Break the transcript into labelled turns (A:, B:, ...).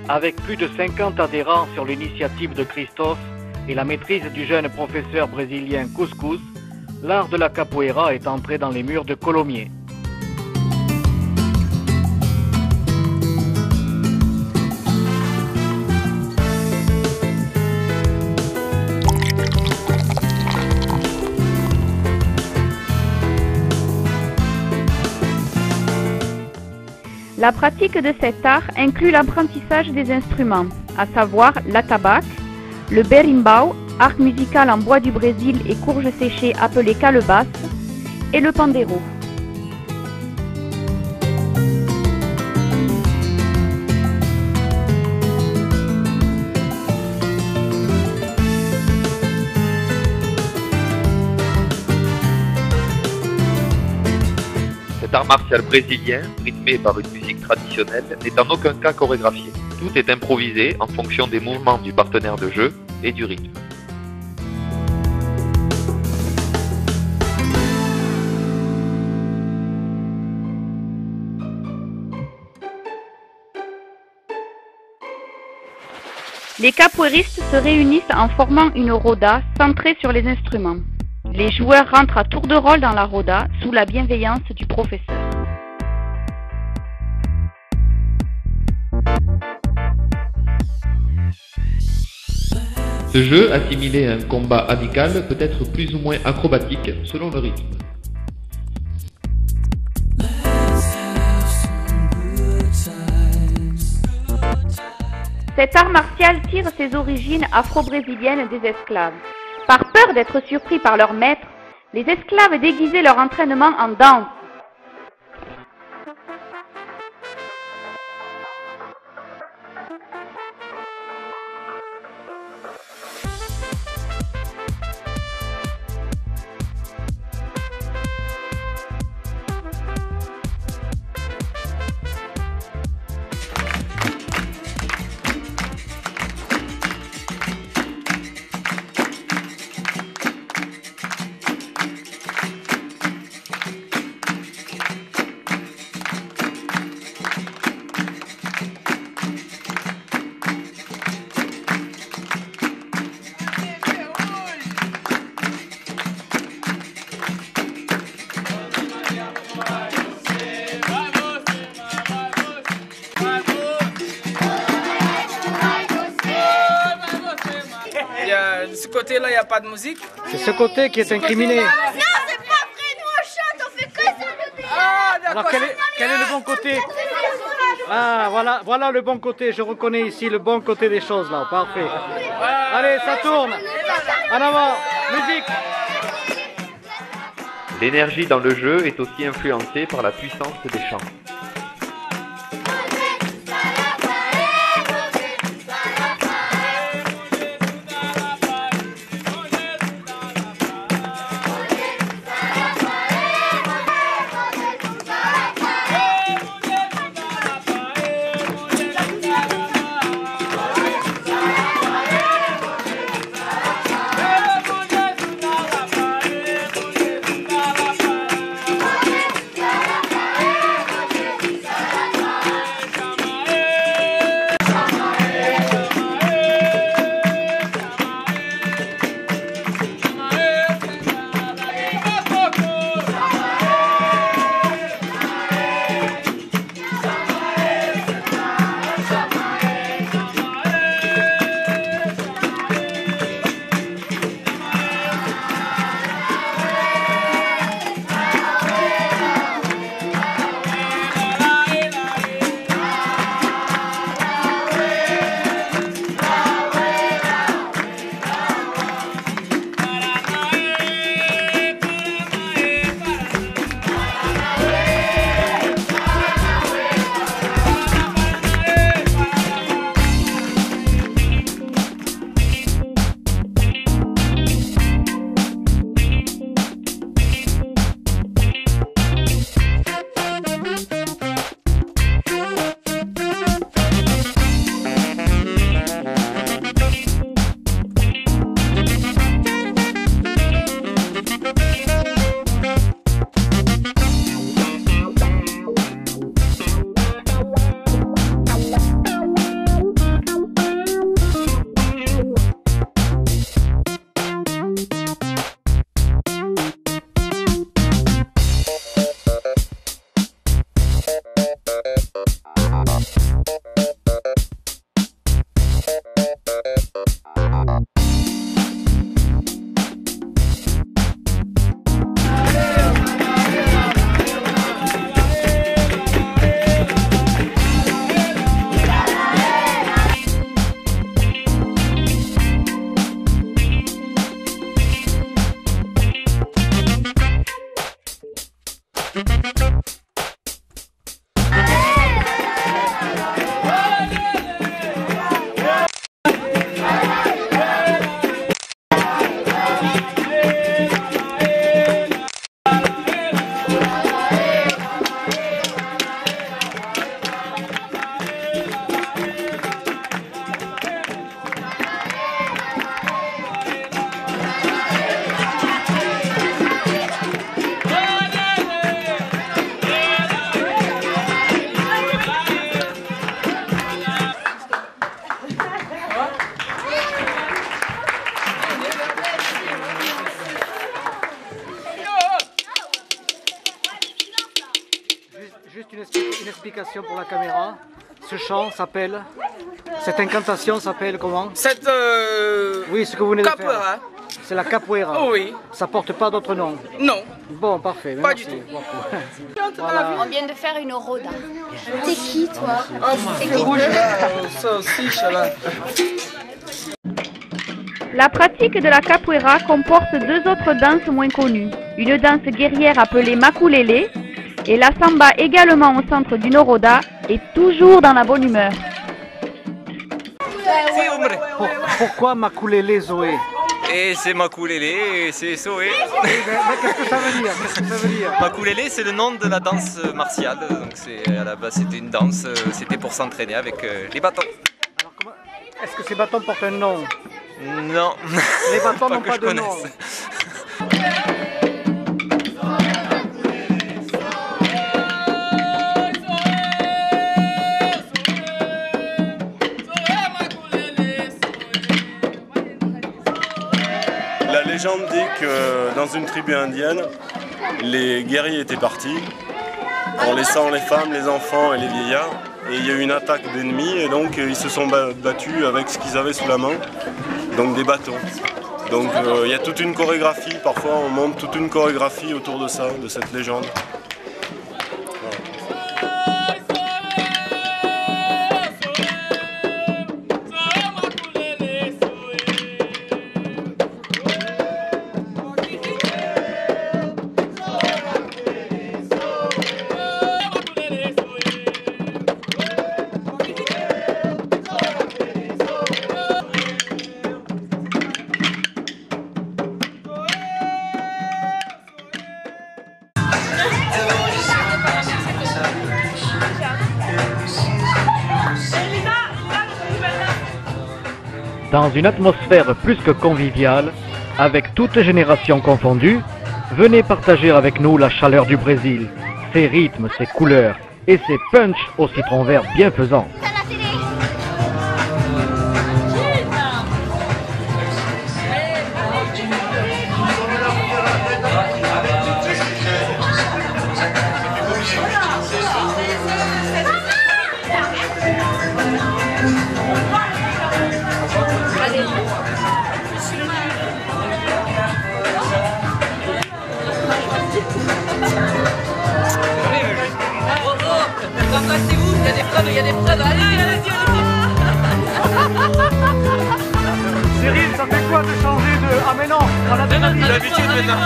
A: Avec plus de 50 adhérents sur l'initiative de Christophe et la maîtrise du jeune professeur brésilien Couscous, l'art de la capoeira est entré dans les murs de Colomiers.
B: La pratique de cet art inclut l'apprentissage des instruments, à savoir l'atabaque, le berimbau, arc musical en bois du Brésil et courge séchée appelé calebasse, et le pandeiro.
C: Cet art martial brésilien, rythmé par une musique traditionnelle, n'est en aucun cas chorégraphié. Tout est improvisé en fonction des mouvements du partenaire de jeu et du rythme.
B: Les capoeiristes se réunissent en formant une roda centrée sur les instruments. Les joueurs rentrent à tour de rôle dans la roda sous la bienveillance du professeur.
C: Ce jeu, assimilé à un combat amical, peut être plus ou moins acrobatique selon le rythme.
B: Cet art martial tire ses origines afro-brésiliennes des esclaves. Par peur d'être surpris par leur maître, les esclaves déguisaient leur entraînement en danse.
D: De ce côté-là, il n'y a pas de musique.
E: C'est ce côté qui est incriminé.
F: Non, c'est pas vrai, nous on chante, on fait que ça.
D: Ah, d'accord.
E: Alors quel est le bon côté? Ah, voilà le bon côté. Je reconnais ici le bon côté des choses là. Parfait. Allez, ça tourne. En avant, musique.
C: L'énergie dans le jeu est aussi influencée par la puissance des chants.
E: Juste une explication pour la caméra. Ce chant s'appelle, cette incantation s'appelle comment?
D: Cette
E: Oui, ce que vous venez de faire.
D: capoeira.
E: C'est la capoeira.
D: Oui.
E: Ça porte pas d'autre nom.
D: Non.
E: Bon, parfait.
D: Pas
E: Merci.
D: du tout.
E: Beaucoup. Voilà.
F: On vient de faire une roda. T'es qui toi?
D: C'est rouge là, ça aussi, là.
B: La pratique de la capoeira comporte deux autres danses moins connues. Une danse guerrière appelée makulele et la samba également au centre du Noroda et toujours dans la bonne humeur.
E: Pourquoi Makulele Zoé?
G: Et c'est Makulele, et c'est Soé.
E: Mais qu'est-ce que ça veut dire? Qu'est-ce que ça veut dire?
G: Makulele, c'est le nom de la danse martiale. Donc à la base, c'était une danse, c'était pour s'entraîner avec les bâtons.
E: Alors, est-ce que ces bâtons portent un nom?
G: Non.
E: Les bâtons n'ont
G: que
E: pas
G: je
E: de nom.
G: connaisse.
H: La légende dit que dans une tribu indienne, les guerriers étaient partis en laissant les femmes, les enfants et les vieillards. Et il y a eu une attaque d'ennemis et donc ils se sont battus avec ce qu'ils avaient sous la main, donc des bâtons. Donc il y a toute une chorégraphie, parfois on monte toute une chorégraphie autour de ça, de cette légende.
A: Dans une atmosphère plus que conviviale, avec toutes générations confondues, venez partager avec nous la chaleur du Brésil, ses rythmes, ses couleurs et ses punchs au citron vert bienfaisants.
I: Embrassez-vous, il y a des preuves, il y a des preuves. Allez, allez-y,
E: Cyril, ça fait quoi de changer de... Ah mais non, on a déjà dit.
G: D'habitude maintenant.